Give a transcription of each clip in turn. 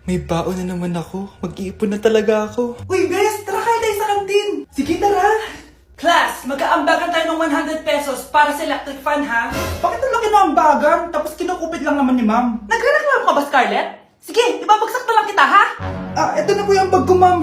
May baon na naman ako. Mag-iipon na talaga ako. Uy, Bes! Tara kayo tayo sa kantin! Sige, tara! Class, mag-aambagan tayo ng 100 pesos para sa electric fan, ha? Bakit ang laki ng ambagan? Tapos kinukupit lang naman ni ma'am. Nagre-reklamo ka ba, Scarlett? Sige, ibabagsak na lang kita, ha? Eto na po yung bag ko, ma'am.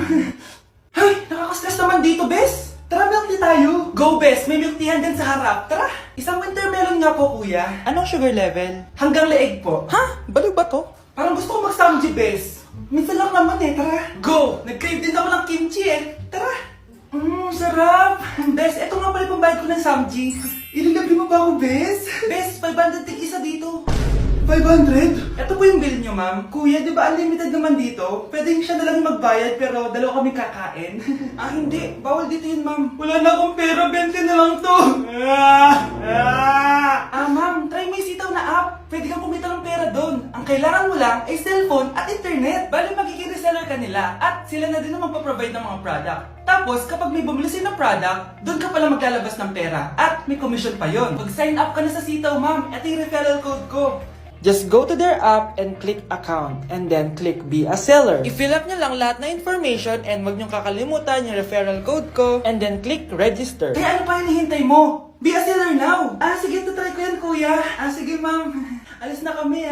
Ay, nakakastres naman dito, Bes. Tara, milk tea tayo. Go, Bes! May milk teahan din sa harap. Tara, isang winter melon nga po, kuya. Anong sugar level? Hanggang leeg po. Ha? Baliw ba to? Parang gusto ko mag-samji, Bes. Minsan lang naman eh, tara. Go! Nag-crave din ako ng kimchi, eh. Tara. Sarap. Bes, eto nga pala yung pambayad ko ng Samji. Ililibre mo ba ako, Bes? Bes, 500 tig isa dito. 500? Eto po yung bill nyo, ma'am. Kuya, di ba unlimited naman dito? Pwede siya na lang magbayad pero dalawa kami kakain. Hindi. Bawal dito yun, ma'am. Wala na akong pera, 20 na lang to. Ma'am, try mo yung sitaw na app. Pwede kang kumita ng pera doon. Ang kailangan mo lang ay cellphone at internet. Bali, magiging reseller ka nila at sila na din ang magpa-provide ng mga product. Tapos, kapag may bumili sa'yo ng product, doon ka pala maglalabas ng pera at may commission pa yon. Pag sign up ka na sa sitaw, ma'am, ito yung referral code ko. Just go to their app and click account and then click be a seller. I-fill up nyo lang lahat na information and wag nyo kakalimutan yung referral code ko and then click register. Kaya ano pa hinihintay mo? Be a seller now! Sige, tutry ko yan, kuya. Sige, ma'am. Alis na kami,